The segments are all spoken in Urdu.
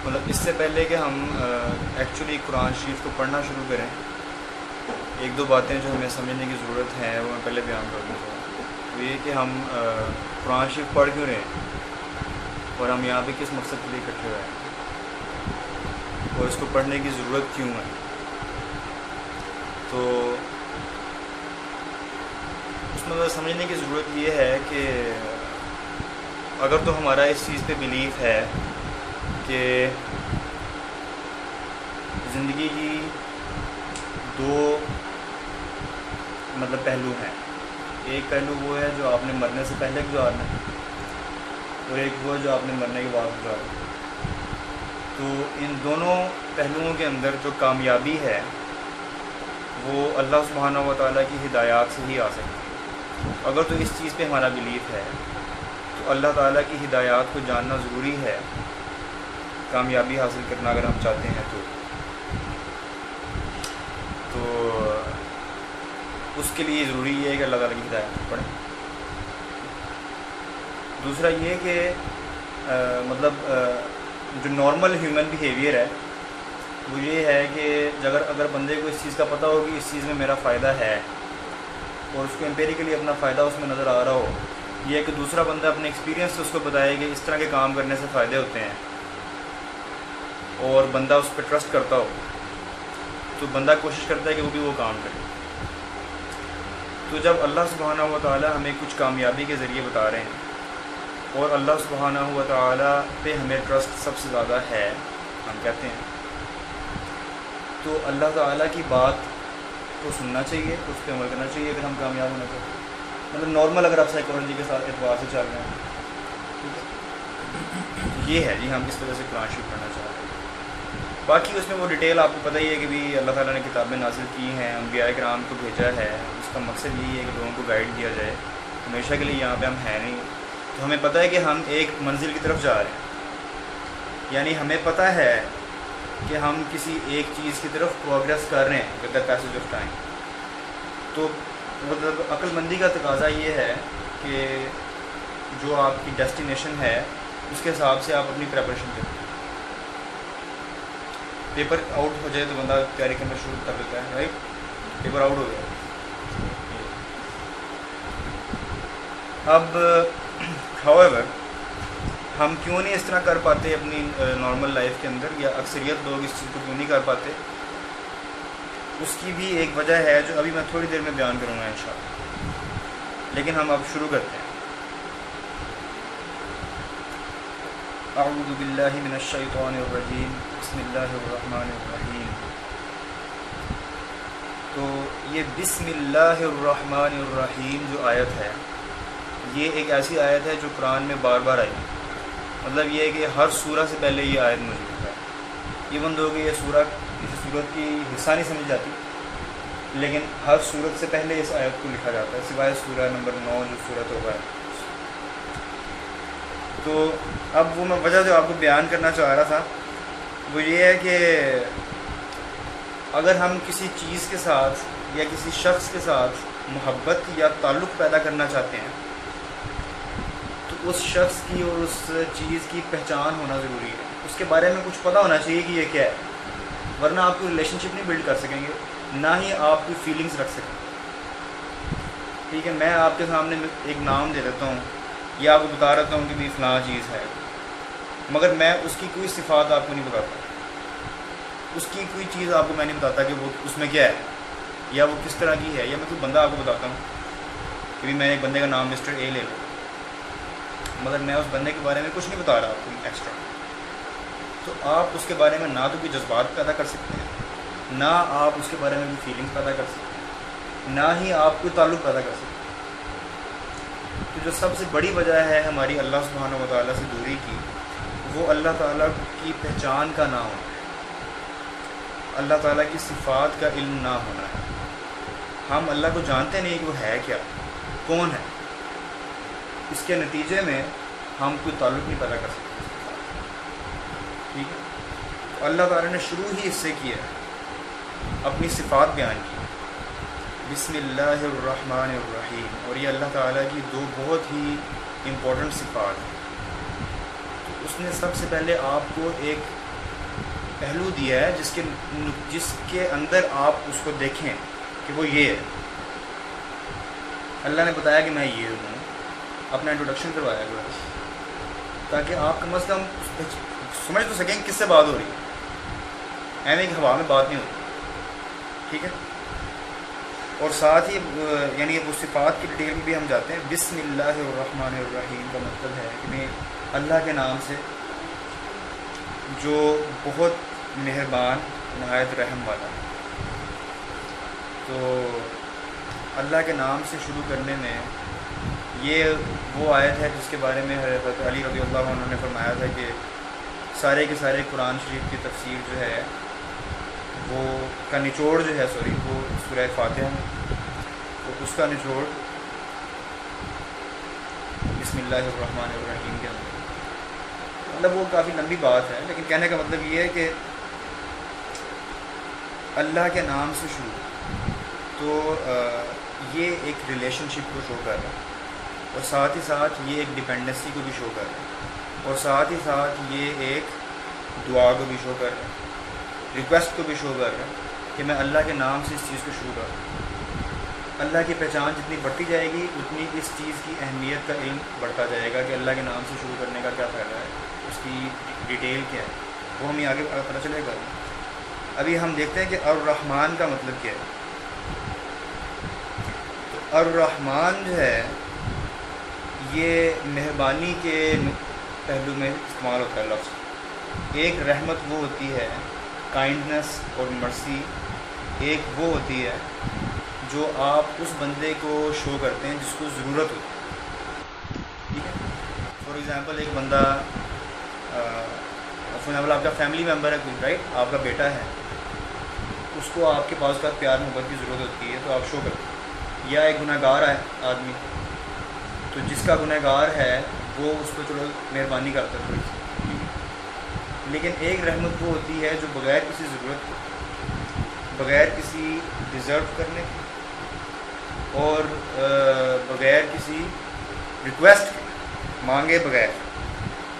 مطلب اس سے پہلے کہ ہم ایکچولی قرآن شریف کو پڑھنا شروع کریں، ایک دو باتیں جو ہمیں سمجھنے کی ضرورت ہے وہ میں پہلے بیان کر دوں گا. وہ یہ کہ ہم قرآن شریف پڑھ کیوں رہے ہیں اور ہم یہاں پہ کس مقصد کے لیے اکٹھے ہوئے ہیں اور اس کو پڑھنے کی ضرورت کیوں ہے. تو اس میں سمجھنے کی ضرورت یہ ہے کہ اگر تو ہمارا اس چیز پہ بلیف ہے کہ زندگی کی دو پہلو ہیں. ایک پہلو وہ ہے جو آپ نے مرنے سے پہلے گزارنا ہے اور ایک وہ ہے جو آپ نے مرنے کے بعد گزارنا ہے. تو ان دونوں پہلوؤں کے اندر جو کامیابی ہے وہ اللہ سبحانہ و تعالیٰ کی ہدایات سے ہی آ سکتی ہے. اگر تو اس چیز پہ ہمارا بلیف ہے تو اللہ تعالیٰ کی ہدایات کو جاننا ضروری ہے کامیابی حاصل کرنا اگر ہم چاہتے ہیں تو اس کے لیے ضروری ہے کہ اللہ تعالیٰ کی ہدایت کو پڑھیں. دوسرا یہ کہ جو نارمل ہیومن بیہیویئر ہے وہ یہ ہے کہ اگر بندے کو اس چیز کا پتہ ہو کہ اس چیز میں میرا فائدہ ہے اور اس کو امپیریکلی اپنا فائدہ اس میں نظر آ رہا ہو، یہ کہ دوسرا بندہ اپنے ایکسپیرینس سے اس کو بتائے کہ اس طرح کے کام کرنے سے فائدے ہوتے ہیں اور بندہ اس پہ ٹرسٹ کرتا ہو، تو بندہ کوشش کرتا ہے کہ وہ بھی وہ کام کرے. تو جب اللہ سبحانہ و تعالیٰ ہمیں کچھ کامیابی کے ذریعے بتا رہے ہیں اور اللہ سبحانہ و تعالیٰ پہ ہمیں ٹرسٹ سب سے زیادہ ہے، ہم کہتے ہیں، تو اللہ تعالیٰ کی بات کو سننا چاہیے، اس پہ عمل کرنا چاہیے اگر ہم کامیاب ہونا چاہتے ہیں. نارمل اگر آپ سائیکالوجی کے ساتھ اعتبار سے چل رہے ہیں، یہ ہے جی ہم کس طرح سے قرآن شریف پڑھنا چاہ رہے ہیں. باقی اس میں وہ ڈیٹیل آپ کو پتہ ہی ہے کہ بھی اللہ تعالیٰ نے کتابیں نازل کی ہیں، انبیاء کرام کو بھیجا ہے، اس کا مقصد یہی ہے کہ لوگوں کو گائیڈ کیا جائے. ہمیشہ کے لیے یہاں پہ ہم ہیں نہیں، تو ہمیں پتہ ہے کہ ہم ایک منزل کی طرف جا رہے ہیں، یعنی ہمیں پتہ ہے کہ ہم کسی ایک چیز کی طرف پروگریس کر رہے ہیں with the passage of time. تو عقل مندی کا تقاضا یہ ہے کہ جو آپ کی ڈیسٹینیشن ہے اس کے حساب سے آپ اپنی پریپریشن کریں. پیپر آؤٹ ہو جائے تو بندہ تیاری کرنا شروع کر دیتا ہے، رائٹ، پیپر آؤٹ ہو گیا. اب however ہم کیوں نہیں اس طرح کر پاتے اپنی نارمل لائف کے اندر، یا اکثریت لوگ اس چیز کو کیوں نہیں کر پاتے، اس کی بھی ایک وجہ ہے جو ابھی میں تھوڑی دیر میں بیان کروں گا انشاءاللہ. لیکن ہم اب شروع کرتے ہیں. اعوذ باللہ من الشیطان الرجیم، بسم اللہ الرحمن الرحیم. تو یہ بسم اللہ الرحمن الرحیم جو آیت ہے یہ ایک ایسی آیت ہے جو قرآن میں بار بار آئی. مطلب یہ ہے کہ ہر سورہ سے پہلے یہ آیت موجود ہے. ایون دو کہ یہ سورہ کسی سورت کی حصہ نہیں سمجھ جاتی، لیکن ہر سورت سے پہلے اس آیت کو لکھا جاتا ہے سوائے سورہ نمبر 9 جو سورہ توبہ ہے. تو اب وہ میں وجہ جو آپ کو بیان کرنا چاہ رہا تھا وہ یہ ہے کہ اگر ہم کسی چیز کے ساتھ یا کسی شخص کے ساتھ محبت یا تعلق پیدا کرنا چاہتے ہیں تو اس شخص کی اور اس چیز کی پہچان ہونا ضروری ہے. اس کے بارے میں کچھ پتہ ہونا چاہیے کہ یہ کیا ہے، ورنہ آپ کوئی ریلیشن شپ نہیں بلڈ کر سکیں گے، نہ ہی آپ کوئی فیلنگز رکھ سکیں. ٹھیک ہے، میں آپ کے سامنے ایک نام دے دیتا ہوں یا آپ کو بتا رہتا ہوں کہ بھی فلاں چیز ہے، مگر میں اس کی کوئی صفات آپ کو نہیں بتاتا، اس کی کوئی چیز آپ کو میں نہیں بتاتا کہ وہ اس میں کیا ہے یا وہ کس طرح کی ہے. یا میں کوئی بندہ آپ کو بتاتا ہوں کہ بھی میں ایک بندے کا نام مسٹر اے لے لوں، مگر میں اس بندے کے بارے میں کچھ نہیں بتا رہا آپ کو ایکسٹرا. تو آپ اس کے بارے میں نہ تو کوئی جذبات پیدا کر سکتے ہیں، نہ آپ اس کے بارے میں کوئی فیلنگز پیدا کر سکتے ہیں، نہ ہی آپ کوئی تعلق پیدا کر سکتے ہیں. تو جو سب سے بڑی وجہ ہے ہماری اللہ سبحانہ و تعالیٰ سے دوری کی، وہ اللہ تعالیٰ کی پہچان کا نہ ہونا ہے، اللہ تعالیٰ کی صفات کا علم نہ ہونا ہے. ہم اللہ کو جانتے نہیں کہ وہ ہے کیا، کون ہے. اس کے نتیجے میں ہم کوئی تعلق نہیں پیدا کر سکتے. ٹھیک ہے، تو اللہ تعالیٰ نے شروع ہی اس سے کیا اپنی صفات بیان کی، بسم اللہ الرحمن الرحیم. اور یہ اللہ تعالیٰ کی دو بہت ہی امپورٹنٹ صفات ہیں. تو اس نے سب سے پہلے آپ کو ایک پہلو دیا ہے جس کے اندر آپ اس کو دیکھیں کہ وہ یہ ہے. اللہ نے بتایا کہ میں یہ ہوں, اپنا انٹروڈکشن کروایا گیا تاکہ آپ کم از کم سمجھ تو سکیں کس سے بات ہو رہی ہے, ایویں کہ ہوا میں بات نہیں ہوتی. ٹھیک ہے. اور ساتھ ہی یعنی وہ صفات کی ڈیٹیل میں بھی ہم جاتے ہیں. بسم اللہ الرحمن الرحیم کا مطلب ہے کہ میں اللہ کے نام سے جو بہت مہربان نہایت رحم والا ہے. تو اللہ کے نام سے شروع کرنے میں یہ وہ آیت ہے جس کے بارے میں حضرت علی رضی اللہ عنہ نے فرمایا تھا کہ سارے کے سارے قرآن شریف کی تفسیر جو ہے وہ کا نچوڑ جو ہے وہ سورہ فاتحہ میں, تو اس کا نچوڑ بسم اللہ الرحمن الرحیم کے اندر. مطلب وہ کافی لمبی بات ہے, لیکن کہنے کا مطلب یہ ہے کہ اللہ کے نام سے شروع, تو یہ ایک ریلیشن شپ کو شو کر رہا ہے, اور ساتھ ہی ساتھ یہ ایک ڈپینڈنسی کو بھی شو کر رہا ہے, اور ساتھ ہی ساتھ یہ ایک دعا کو بھی شو کر رہا ہے, ریکویسٹ کو بھی شو کر رہا ہے کہ میں اللہ کے نام سے اس چیز کو شروع کروں. اللہ کی پہچان جتنی بڑھتی جائے گی اتنی اس چیز کی اہمیت کا علم بڑھتا جائے گا کہ اللہ کے نام سے شروع کرنے کا کیا فائدہ ہے, اس کی ڈیٹیل کیا ہے, وہ ہمیں آگے پتہ چلے گا. ابھی ہم دیکھتے ہیں کہ الرحمن کا مطلب کیا ہے. تو الرحمن جو ہے یہ مہربانی کے پہلو میں استعمال ہوتا ہے لفظ. ایک رحمت وہ ہوتی ہے, کائنڈنس اور مرسی ایک وہ ہوتی ہے جو آپ اس بندے کو شو کرتے ہیں جس کو ضرورت ہوتی ہے. ٹھیک ہے. فار ایگزامپل ایک بندہ فار ایگزامپل آپ کا فیملی ممبر ہے کوئی, رائٹ, آپ کا بیٹا ہے, اس کو آپ کے پاس کا پیار محبت کی ضرورت ہوتی ہے تو آپ شو کرتے ہیں. یا ایک گناہ گار ہے آدمی, تو جس کا گناہ گار ہے وہ اس کو چلو مہربانی کرتا ہے تھوڑی سی, لیکن ایک رحمت وہ ہوتی ہے جو بغیر کسی ضرورت کے, بغیر کسی ڈیزرو کرنے کے, اور بغیر کسی ریکویسٹ کے, مانگے بغیر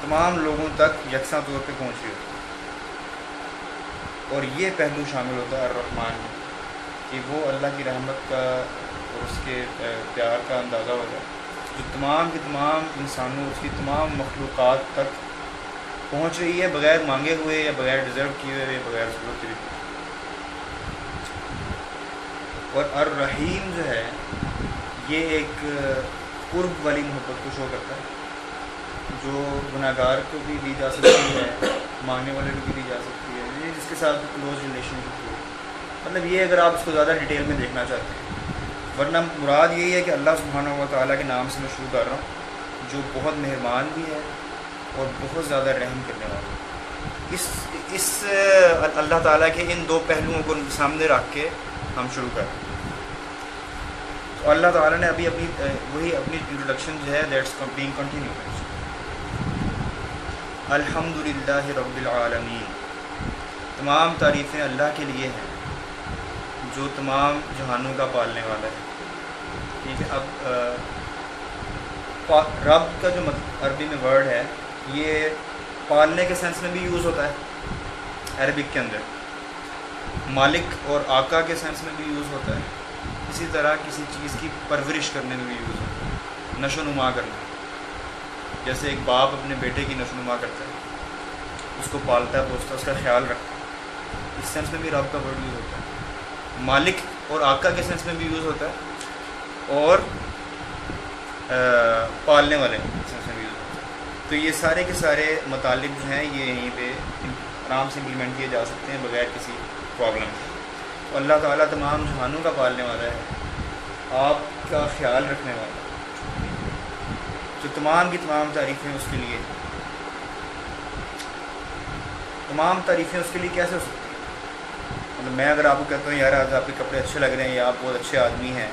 تمام لوگوں تک یکساں طور پہ پہنچ رہی ہوتی ہے. اور یہ پہلو شامل ہوتا ہے الرحمن میں کہ وہ اللہ کی رحمت کا اور اس کے پیار کا اندازہ ہو جائے جو تمام کی تمام انسانوں, اس کی تمام مخلوقات تک پہنچ رہی ہے بغیر مانگے ہوئے یا بغیر ڈیزرو کیے ہوئے, بغیر ضرورت کی. اور الرحیم جو ہے یہ ایک قرب والی محبت کو شو کرتا ہے جو گناہ گار کو بھی دی جا سکتی ہے, مانگنے والے کو بھی دی جا سکتی ہے, یہ جس کے ساتھ کلوز ریلیشن شپ ہو. مطلب یہ اگر آپ اس کو زیادہ ڈیٹیل میں دیکھنا چاہتے ہیں, ورنہ مراد یہی ہے کہ اللہ سبحانہ و تعالیٰ کے نام سے میں شروع کر رہا ہوں جو بہت مہربان بھی ہے اور بہت زیادہ رحم کرنے والا. اس اللہ تعالیٰ کے ان دو پہلوؤں کو سامنے رکھ کے ہم شروع کریں. تو اللہ تعالیٰ نے ابھی وہی اپنی انٹروڈکشن جو ہے دیٹس بینگ کنٹینیو. الحمدللہ رب العالمین, تمام تعریفیں اللہ کے لیے ہیں جو تمام جہانوں کا پالنے والا ہے. ٹھیک ہے. اب رب کا جو عربی میں ورڈ ہے یہ پالنے کے سینس میں بھی یوز ہوتا ہے عربک کے اندر, مالک اور آقا کے سینس میں بھی یوز ہوتا ہے, اسی طرح کسی چیز کی پرورش کرنے میں بھی یوز ہوتا ہے, نشو و نما کرنا. جیسے ایک باپ اپنے بیٹے کی نشو و نما کرتا ہے, اس کو پالتا ہے, پوستا ہے, اس کا خیال رکھتا ہے, اس سینس میں بھی رب کا ورڈ یوز ہوتا ہے. مالک اور آقا کے سینس میں بھی یوز ہوتا ہے, اور پالنے والے سینس میں بھی یوز ہوتا ہے. تو یہ سارے کے سارے مطالب جو ہیں یہ یہیں پہ آرام سے امپلیمنٹ کیے جا سکتے ہیں بغیر کسی پرابلم کے. تو اللہ تعالیٰ تمام جہانوں کا پالنے والا ہے, آپ کا خیال رکھنے والا ہے, تو تمام کی تمام تعریفیں اس کے لیے, تمام تعریفیں اس کے لیے کیسے ہو سکتی ہیں. مطلب میں اگر آپ کو کہتا ہوں یار آج آپ کے کپڑے اچھے لگ رہے ہیں, یا آپ بہت اچھے آدمی ہیں,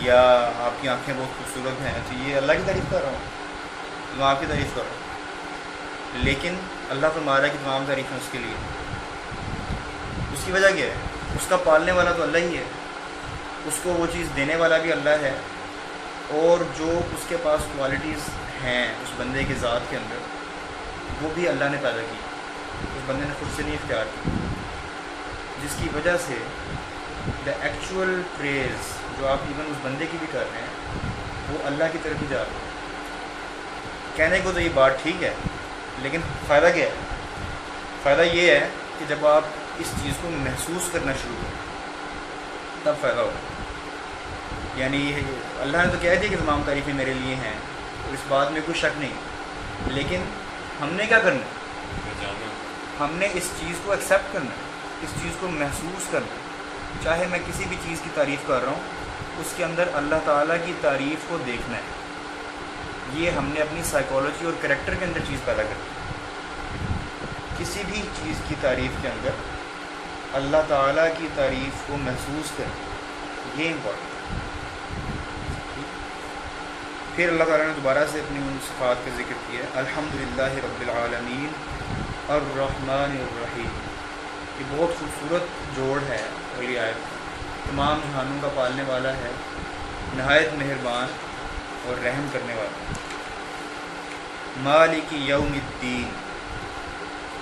یا آپ کی آنکھیں بہت خوبصورت ہیں, تو یہ اللہ کی تعریف کر رہا ہوں, تو میں آپ کی تعریف کر رہا ہوں. لیکن اللہ فرما رہا ہے کہ تمام تعریفیں اس کے لیے. اس کی وجہ کیا ہے؟ اس کا پالنے والا تو اللہ ہی ہے, اس کو وہ چیز دینے والا بھی اللہ ہے, اور جو اس کے پاس کوالٹیز ہیں اس بندے کی ذات کے اندر وہ بھی اللہ نے پیدا کی. اس بندے نے خود سے نہیں اختیار کی، جس کی وجہ سے دا ایکچوئل پریز جو آپ ایون اس بندے کی بھی کر رہے ہیں وہ اللہ کی طرف ہی جا رہے ہیں۔ کہنے کو تو یہ بات ٹھیک ہے، لیکن فائدہ کیا ہے؟ فائدہ یہ ہے کہ جب آپ اس چیز کو محسوس کرنا شروع کریں تب فائدہ ہوگا۔ یعنی اللہ نے تو کہہ دیا کہ تمام تعریفیں میرے لیے ہیں، اور اس بات میں کوئی شک نہیں، لیکن ہم نے کیا کرنا ہے؟ ہم نے اس چیز کو ایکسیپٹ کرنا ہے، اس چیز کو محسوس کرنا ہے۔ چاہے میں کسی بھی چیز کی تعریف کر رہا ہوں، اس کے اندر اللہ تعالیٰ کی تعریف کو دیکھنا ہے۔ یہ ہم نے اپنی سائیکالوجی اور کریکٹر کے اندر چیز پیدا کرنی ہے۔ کسی بھی چیز کی تعریف کے اندر اللہ تعالیٰ کی تعریف کو محسوس کریں، یہ امپورٹنٹ ہے۔ پھر اللہ تعالیٰ نے دوبارہ سے اپنی ان صفات کا ذکر کیا ہے، الحمدللہ رب العالمین الرحمن الرحیم۔ یہ بہت خوبصورت جوڑ ہے اگلی آیت کا۔ تمام جہانوں کا پالنے والا ہے، نہایت مہربان اور رحم کرنے والا۔ مالک یوم الدین،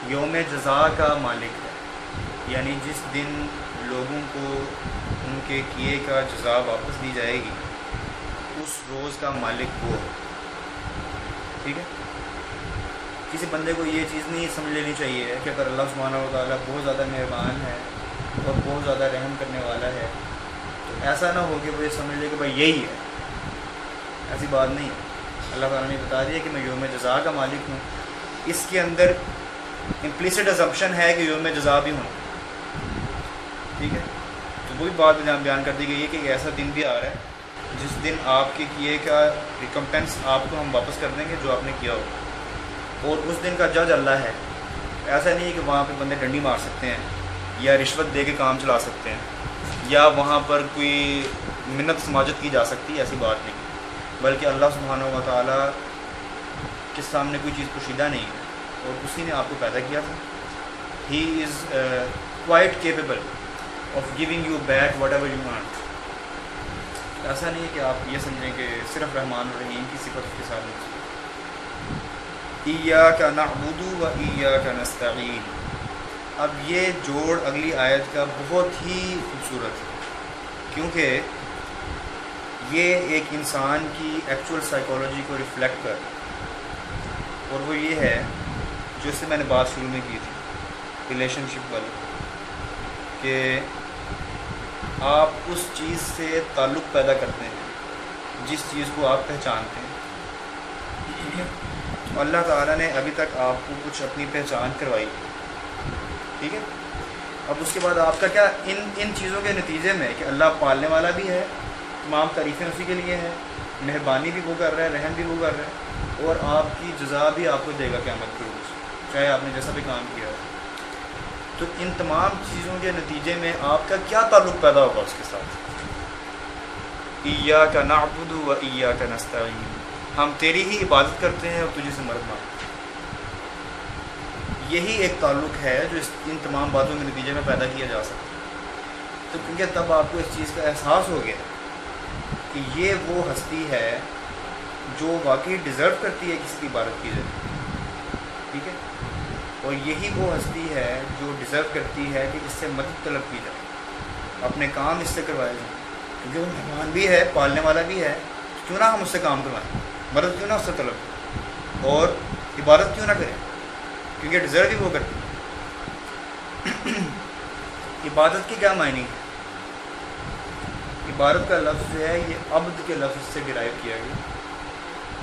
یوم جزا کا مالک ہے، یعنی جس دن لوگوں کو ان کے کیے کا جزا واپس دی جائے گی، اس روز کا مالک وہ ہے۔ ٹھیک ہے، کسی بندے کو یہ چیز نہیں سمجھ لینی چاہیے کہ اگر اللہ سبحانہ و تعالیٰ بہت زیادہ مہربان ہے اور بہت زیادہ رحم کرنے والا ہے تو ایسا نہ ہو کہ وہ یہ سمجھ لے کہ بھائی یہی ہے۔ ایسی بات نہیں ہے۔ اللہ تعالیٰ نے بتا دیا کہ میں یوم جزا کا مالک ہوں، اس کے اندر امپلیسٹ ازمپشن ہے کہ یوم جزا بھی ہوں۔ ٹھیک ہے، تو وہی بات بیان کر دی گئی ہے کہ ایک ایسا دن بھی آ رہا ہے جس دن آپ کے کیے کا ریکمپنس آپ کو ہم واپس کر دیں گے جو آپ نے کیا ہو، اور اس دن کا جج اللہ ہے۔ ایسا نہیں ہے کہ وہاں پہ بندے ڈنڈی مار سکتے ہیں یا رشوت دے کے کام چلا سکتے ہیں یا وہاں پر کوئی منت سماجت کی جا سکتی ہے، ایسی بات نہیں، بلکہ اللہ سبحانہ و تعالیٰ کے سامنے کوئی چیز پوشیدہ نہیں ہے، اور اسی نے آپ کو پیدا کیا تھا۔ He is quite capable of giving you back whatever you want. ایسا نہیں ہے کہ آپ یہ سمجھیں کہ صرف رحمان الرحیم کی صفت اس کے ساتھ نہیں۔ ایاک نعبد و ایاک نستعین۔ اب یہ جوڑ اگلی آیت کا بہت ہی خوبصورت ہے، کیونکہ یہ ایک انسان کی ایکچوئل سائیکالوجی کو ریفلیکٹ کر رہا ہے، اور وہ یہ ہے جو اس سے میں نے بات شروع میں کی تھی ریلیشن شپ والی، کہ آپ اس چیز سے تعلق پیدا کرتے ہیں جس چیز کو آپ پہچانتے ہیں۔ ٹھیک ہے، تو اللہ تعالیٰ نے ابھی تک آپ کو کچھ اپنی پہچان کروائی، ٹھیک ہے، اب اس کے بعد آپ کا کیا ان چیزوں کے نتیجے میں کہ اللہ پالنے والا بھی ہے، تمام تعریفیں اسی کے لیے ہیں، مہربانی بھی وہ کر رہا ہے، رحم بھی وہ کر رہا ہے، اور آپ کی جزا بھی آپ کو دے گا قیامت کے روز، چاہے آپ نے جیسا بھی کام کیا ہے۔ تو ان تمام چیزوں کے نتیجے میں آپ کا کیا تعلق پیدا ہوگا اس کے ساتھ؟ ایاک نعبد و ایاک نستعین، ہم تیری ہی عبادت کرتے ہیں اور تجھے سے مدد مانگتے ہیں۔ یہی ایک تعلق ہے جو ان تمام باتوں کے نتیجے میں پیدا کیا جا سکتا ہے۔ تو کیونکہ تب آپ کو اس چیز کا احساس ہو گیا کہ یہ وہ ہستی ہے جو واقعی ڈیزرو کرتی ہے کسی کی عبادت کی جائے، ٹھیک ہے، اور یہی وہ ہستی ہے جو ڈیزرو کرتی ہے کہ اس سے مدد طلب کی جائے، اپنے کام اس سے کروائے جائیں، کیونکہ وہ مہمان بھی ہے، پالنے والا بھی ہے، کیوں نہ ہم اس سے کام کروائیں، مدد کیوں نہ اس سے طلب کریں، اور عبادت کیوں نہ کریں، کیونکہ ڈیزرو ہی وہ کرتی ہے۔ عبادت کی کیا معنی ہے؟ عبادت کا لفظ جو ہے یہ عبد کے لفظ سے ڈرائیو کیا گیا،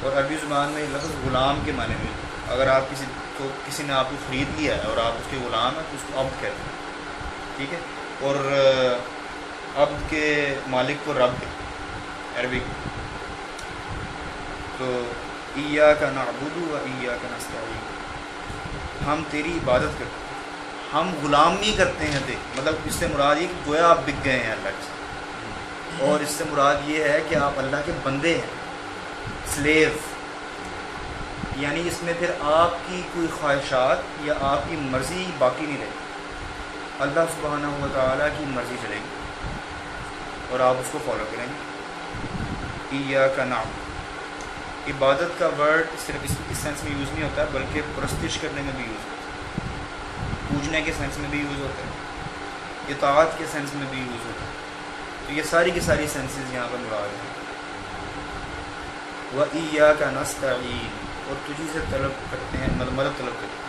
اور عربی زبان میں یہ لفظ غلام کے معنی میں، اگر آپ کسی نے آپ کو خرید لیا ہے اور آپ اس کے غلام ہیں تو اس کو عبد کہتے ہیں، ٹھیک ہے، اور عبد کے مالک کو رب کہتے ہیں عربی میں۔ تو ایاک نعبد و ایاک نستعین، ہم تیری عبادت کرتے ہیں، ہم غلامی کرتے ہیں مطلب اس سے مراد یہ کہ گویا آپ بک گئے ہیں اللہ کے ساتھ، اور اس سے مراد یہ ہے کہ آپ اللہ کے بندے ہیں، سلیو، یعنی اس میں پھر آپ کی کوئی خواہشات یا آپ کی مرضی باقی نہیں رہے گی، اللہ سبحانہ و تعالیٰ کی مرضی چلے گی اور آپ اس کو فالو کریں گے۔ ایاک نعبد، عبادت کا ورڈ صرف اس سینس میں یوز نہیں ہوتا بلکہ پرستش کرنے میں بھی یوز ہوتا ہے، پوجنے کے سینس میں بھی یوز ہوتا ہے، اطاعت کے سینس میں بھی یوز ہوتا ہے. تو یہ ساری کی ساری سینسز یہاں پر مراد ہیں. وَإِيَّاكَ نَسْتَعِينُ، اور تجھی سے طلب کرتے ہیں، مدد طلب کرتے ہیں،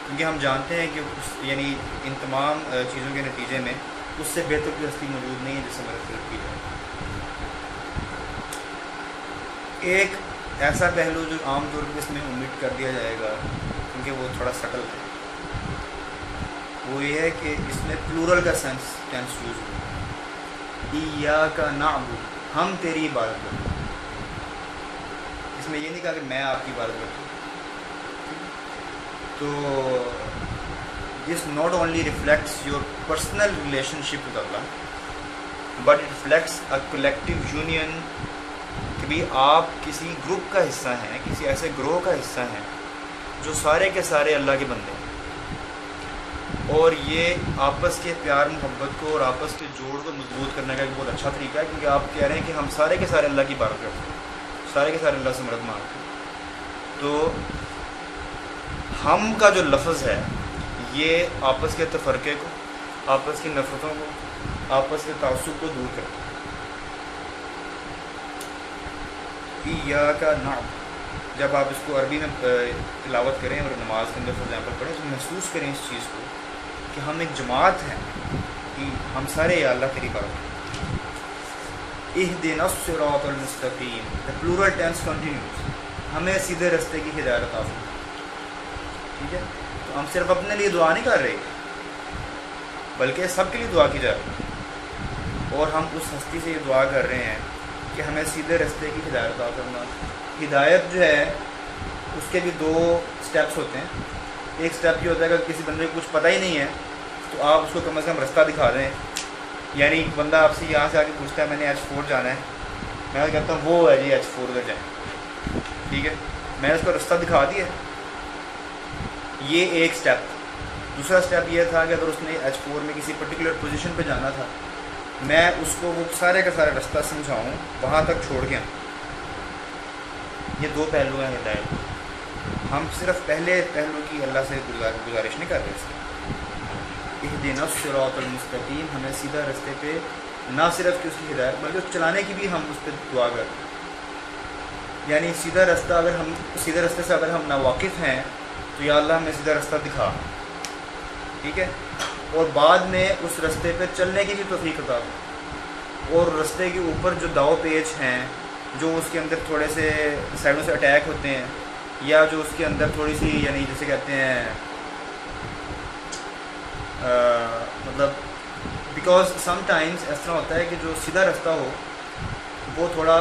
کیونکہ ہم جانتے ہیں کہ یعنی ان تمام چیزوں کے نتیجے میں اس سے بہتر کوئی ہستی موجود نہیں ہے جس سے مدد طلب کی جائے. ایک ایسا پہلو جو عام طور پہ اس میں امٹ کر دیا جائے گا کیونکہ وہ تھوڑا سٹل ہے، وہ یہ ہے کہ اس میں پلورل کا ٹینس یوز ہو. ایاک نعبد، ہم تیری عبادت کرتے ہیں. اس میں یہ نہیں کہا کہ میں آپ کی عبادت کرتا ہوں. تو this not only reflects your personal relation ship with Allah but it reflects a collective union, کہ بھی آپ کسی گروپ کا حصہ ہیں، کسی ایسے گروہ کا حصہ ہیں جو سارے کے سارے اللہ کے بندے ہیں. اور یہ آپس کے پیار محبت کو اور آپس کے جوڑ کو مضبوط کرنے کا ایک بہت اچھا طریقہ ہے، کیونکہ آپ کہہ رہے ہیں کہ ہم سارے کے سارے اللہ کی عبادت کرتے ہیں، سارے کے سارے اللہ سے مدد مانگتے ہیں. تو ہم کا جو لفظ ہے یہ آپس کے تفرقے کو، آپس کی نفرتوں کو، آپس کے تعصب کو دور کرتا ہے. ایاک نعبد، جب آپ اس کو عربی میں تلاوت کریں اور نماز کے اندر فار ایگزامپل پڑھیں تو محسوس کریں اس چیز کو کہ ہم ایک جماعت ہیں، کہ ہم سارے یا اللہ تیری عبادت کریں. اہدنا الصراط المستقیم، the plural tense continues، ہمیں سیدھے رستے کی ہدایت عطا فرما. ٹھیک ہے، تو ہم صرف اپنے لیے دعا نہیں کر رہے بلکہ سب کے لیے دعا کی جا رہی ہے، اور ہم اس ہستی سے یہ دعا کر رہے ہیں کہ ہمیں سیدھے رستے کی ہدایت عطا فرما. ہدایت جو ہے اس کے بھی دو سٹیپس ہوتے ہیں. ایک سٹیپ یہ ہوتا ہے کہ کسی بندے کو کچھ پتہ ہی نہیں ہے تو آپ اس کو کم از کم رستہ دکھا دیں. یعنی ایک بندہ آپ سے یہاں سے آ کے پوچھتا ہے میں نے H4 جانا ہے، میں کہتا ہوں وہ ہے جی H4 ادھر جائیں. ٹھیک ہے، میں نے اس کو رستہ دکھا دیا. یہ ایک سٹیپ. دوسرا سٹیپ یہ تھا کہ اگر اس نے H4 میں کسی پرٹیکولر پوزیشن پہ جانا تھا، میں اس کو وہ سارے کا سارا رستہ سمجھاؤں، وہاں تک چھوڑ کے آؤں. یہ دو پہلو ہیں ہدایت. ہم صرف پہلے پہلو کی اللہ سے گزارش نہیں کر رہے اس کی. اہدنا الصراط المستقیم، ہمیں سیدھا رستے پہ نہ صرف کہ اس کی ہدایت بلکہ اس چلانے کی بھی ہم اس پہ دعا کرتے ہیں. یعنی سیدھا رستہ سیدھے رستے سے اگر ہم ناواقف ہیں تو یا اللہ ہمیں سیدھا رستہ دکھا. ٹھیک ہے، اور بعد میں اس رستے پہ چلنے کی بھی توفیق عطا. اور رستے کے اوپر جو داؤ پیچ ہیں، جو اس کے اندر تھوڑے سے سائڈوں سے اٹیک ہوتے ہیں، یا جو اس کے اندر تھوڑی سی یعنی جیسے کہتے ہیں مطلب بیکاز سم ٹائمز اس طرح ہوتا ہے کہ جو سیدھا رستہ ہو وہ تھوڑا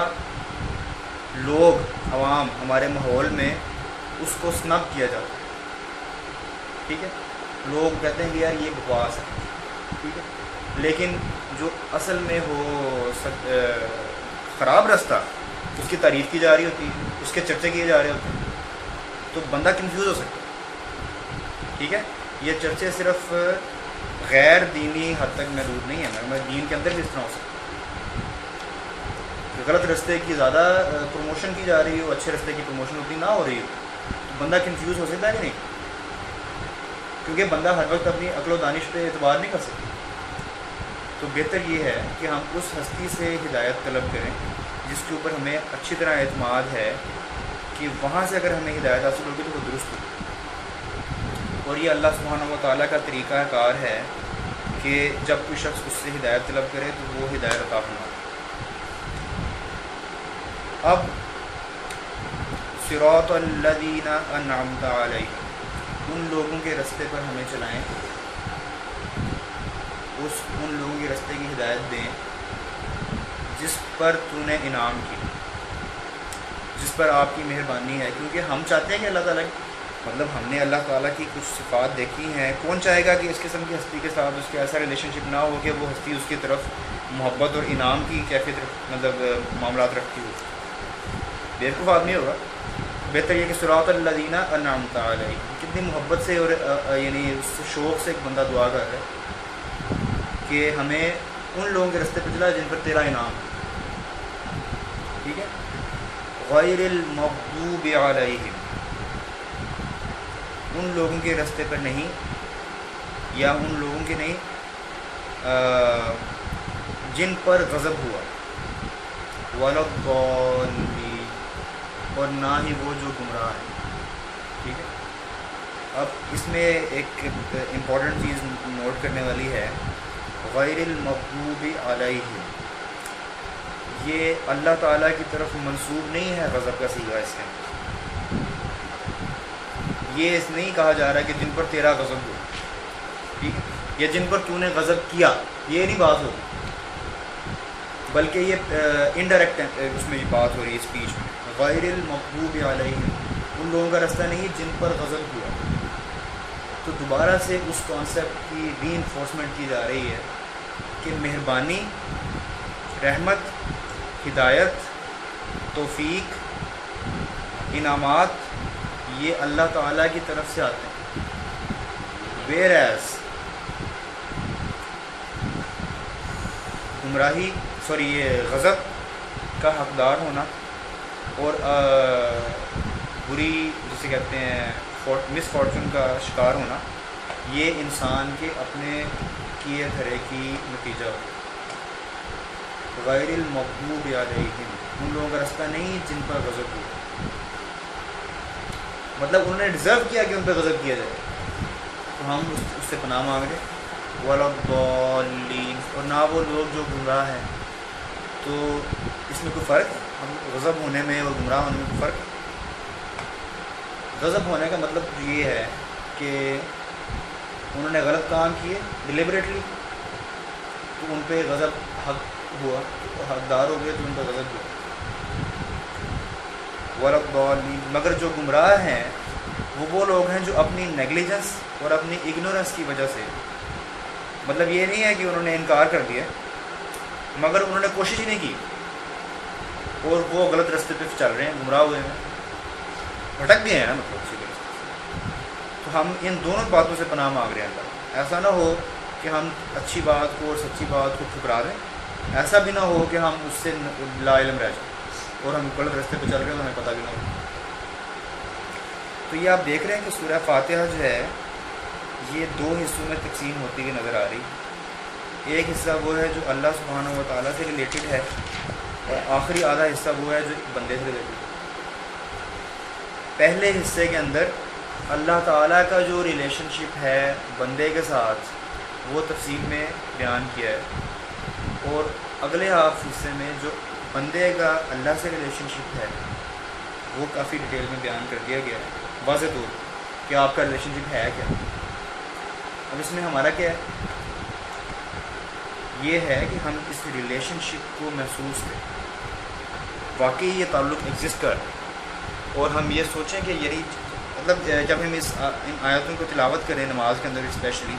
لوگ عوام ہمارے ماحول میں اس کو سنب کیا جاتا ہے. ٹھیک ہے، لوگ کہتے ہیں کہ یار یہ بکواس ہے. ٹھیک ہے، لیکن جو اصل میں ہو خراب رستہ اس کی تعریف کی جا رہی ہوتی ہے، اس کے چرچے کیے جا رہے ہوتے ہیں، تو بندہ کنفیوز ہو سکتا ہے. ٹھیک ہے، یہ چرچے صرف غیر دینی حد تک محدود نہیں ہے، میں دین کے اندر بھی اس طرح ہو سکتا ہے. غلط رستے کی زیادہ پروموشن کی جا رہی ہو، اچھے رستے کی پروموشن اتنی نہ ہو رہی ہو، تو بندہ کنفیوز ہو سکتا ہے کہ نہیں، کیونکہ بندہ ہر وقت اپنی عقل و دانش پہ اعتبار نہیں کر سکتا. تو بہتر یہ ہے کہ ہم اس ہستی سے ہدایت طلب کریں جس کے اوپر ہمیں اچھی طرح اعتماد ہے کہ وہاں سے اگر ہمیں ہدایت حاصل ہوگی تو وہ درست ہوگی. اور یہ اللہ سبحانہ و تعالیٰ کا طریقہ کار ہے کہ جب کوئی شخص اس سے ہدایت طلب کرے تو وہ ہدایت عطا فرمائے. اب صراط الذین انعمت علیہم، ان لوگوں کے رستے پر ہمیں چلائیں، ان لوگوں کے رستے کی ہدایت دیں جس پر تو نے انعام کی، جس پر آپ کی مہربانی ہے. کیونکہ ہم چاہتے ہیں کہ اللہ تعالیٰ مطلب ہم نے اللہ تعالیٰ کی کچھ صفات دیکھی ہیں. کون چاہے گا کہ اس قسم کی ہستی کے ساتھ اس کے ایسا ریلیشن شپ نہ ہو کہ وہ ہستی اس کی طرف محبت اور انعام کی کیفیت مطلب معاملات رکھتی ہو. بیوقوف آدمی ہوگا. بہتر یہ کہ صراط الذین انعمت علیہم، کتنی محبت سے اور یعنی اس شوق سے ایک بندہ دعا کر رہا ہے کہ ہمیں ان لوگوں کے رستے پہ چلا جن پر تیرا انعام ہے. ٹھیک ہے، غیر المغضوب علیہم، ان لوگوں کے رستے پر نہیں یا ان لوگوں کے نہیں جن پر غضب ہوا، وَلَضَّالِّينَ، اور نہ ہی وہ جو گمراہ ہیں. ٹھیک ہے. اب اس میں ایک امپورٹنٹ چیز نوٹ کرنے والی ہے، غیر المغضوب علیہم، یہ اللہ تعالیٰ کی طرف منسوب نہیں ہے غضب کا صیغہ. اس کے یہ اس نہیں کہا جا رہا کہ جن پر تیرا غضب ہو، ٹھیک ہے، یا جن پر تو نے غضب کیا، یہ نہیں بات ہوتی، بلکہ یہ انڈائریکٹ اس میں یہ بات ہو رہی ہے اسپیچ میں. غیر المغضوب علیہم، ان لوگوں کا راستہ نہیں جن پر غضب ہوا. تو دوبارہ سے اس کانسیپٹ کی ری انفورسمنٹ کی جا رہی ہے کہ مہربانی، رحمت، ہدایت، توفیق، انعامات یہ اللہ تعالیٰ کی طرف سے آتے ہیں. ویئر ایز گمراہی یہ غضب کا حقدار ہونا اور بری جسے کہتے ہیں مس فارچون کا شکار ہونا، یہ انسان کے اپنے کیے دھرے کی نتیجہ ہو. غیر المغضوب علیہم، ان لوگوں کا راستہ نہیں جن پر غضب ہوا، مطلب انہوں نے ڈیزرو کیا کہ ان پہ غضب کیا جائے، تو ہم اس سے پناہ مانگ رہے. وَلَضَّالِّينَ، اور نہ وہ لوگ جو گمراہ ہیں. تو اس میں کوئی فرق ہے؟ ہم غضب ہونے میں اور گمراہ ہونے میں کوئی فرق ہے؟ غضب ہونے کا مطلب یہ ہے کہ انہوں نے غلط کام کیے ڈیلیبریٹلی، تو ان پہ غضب حق ہوا، حقدار ہو گئے تو ان پہ غضب ہوا. وَلَضَّالِّينَ، مگر جو گمراہ ہیں وہ لوگ ہیں جو اپنی نیگلیجنس اور اپنی اگنورنس کی وجہ سے، مطلب یہ نہیں ہے کہ انہوں نے انکار کر دیا مگر انہوں نے کوشش ہی نہیں کی اور وہ غلط راستے پہ چل رہے ہیں، گمراہ ہوئے ہیں، بھٹک گئے ہیں نا، مطلب اسی طرح سے. تو ہم ان دونوں باتوں سے پناہ مانگ رہے ہیں اللہ. ایسا نہ ہو کہ ہم اچھی بات کو اور سچی بات کو ٹھکرا دیں، ایسا بھی نہ ہو کہ ہم اس سے لا علم رہ جائیں اور ہم غلط راستے پہ چل رہے ہیں ہمیں پتہ بھی نہ ہو. تو یہ آپ دیکھ رہے ہیں کہ سورہ فاتحہ جو ہے یہ دو حصوں میں تقسیم ہوتی ہوئی نظر آ رہی. ایک حصہ وہ ہے جو اللہ سبحانہ و تعالیٰ سے ریلیٹڈ ہے، اور آخری آدھا حصہ وہ ہے جو بندے سے ریلیٹڈ ہے. پہلے حصے کے اندر اللہ تعالیٰ کا جو ریلیشن شپ ہے بندے کے ساتھ وہ تفصیل میں بیان کیا ہے، اور اگلے ہاف حصے میں جو بندے کا اللہ سے ریلیشن شپ ہے وہ کافی ڈیٹیل میں بیان کر دیا گیا ہے واضح طور کہ آپ کا ریلیشن شپ ہے کیا. اب اس میں ہمارا کیا ہے؟ یہ ہے کہ ہم اس ریلیشن شپ کو محسوس کریں، واقعی یہ تعلق ایگزسٹ کر، اور ہم یہ سوچیں کہ یعنی مطلب جب ہم ان آیاتوں کو تلاوت کریں نماز کے اندر اسپیشلی،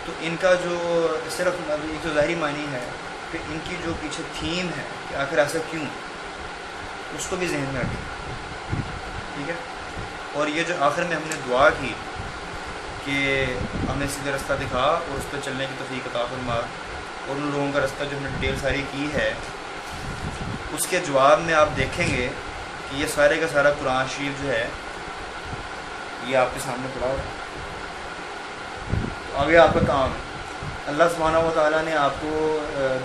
تو ان کا جو صرف ایک تو ظاہری معنی ہے کہ ان کی جو پیچھے تھیم ہے کہ آخر ایسا کیوں، اس کو بھی ذہن میں رکھیں. ٹھیک ہے. اور یہ جو آخر میں ہم نے دعا کی کہ ہمیں سیدھا رستہ دکھا اور اس پہ چلنے کی توفیق عطا فرما، اور ان لوگوں کا رستہ جو ہم نے ڈیٹیل ساری کی ہے، اس کے جواب میں آپ دیکھیں گے کہ یہ سارے کا سارا قرآن شریف جو ہے یہ آپ کے سامنے پڑا ہوا ہے. تو آگے آپ کا کام اللہ سبحانہ و تعالیٰ نے آپ کو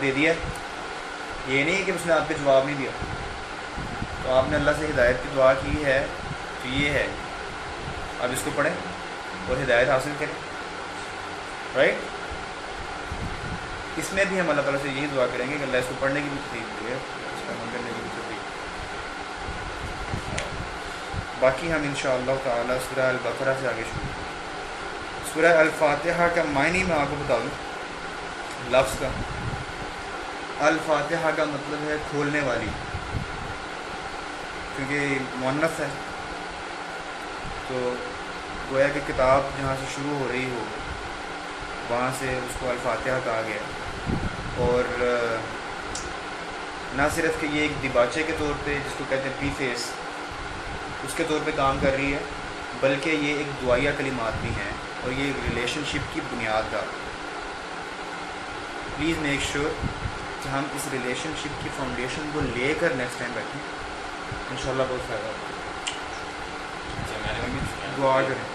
دے دیا، یہ نہیں کہ اس نے آپ کے جواب نہیں دیا. تو آپ نے اللہ سے ہدایت کی دعا کی ہے، تو یہ ہے اب اس کو پڑھیں اور ہدایت حاصل کریں. رائٹ. اس میں بھی ہم اللہ تعالیٰ سے یہی دعا کریں گے کہ اللہ اس کو پڑھنے کی بھی توفیق دے، اس کا عمل کرنے کی بھی توفیق. باقی ہم انشاءاللہ تعالیٰ سورہ البقرہ سے آگے شروع کریں. سورہ الفاتحہ کا معنی میں آپ کو بتا دوں لفظ کا. الفاتحہ کا مطلب ہے کھولنے والی، کیونکہ مؤنث ہے تو گویا کہ کتاب جہاں سے شروع ہو رہی ہو وہاں سے اس کو الفاتحہ کہا گیا. اور نہ صرف کہ یہ ایک دیباچے کے طور پہ جس کو کہتے ہیں پری فیس اس کے طور پہ کام کر رہی ہے، بلکہ یہ ایک دعائیہ کلمات بھی ہیں اور یہ ریلیشن شپ کی بنیاد کا. پلیز میک شیور کہ ہم اس ریلیشن شپ کی فاؤنڈیشن کو لے کر نیکسٹ ٹائم بیٹھیں، انشاءاللہ بہت فائدہ ہوگا. دعا کریں.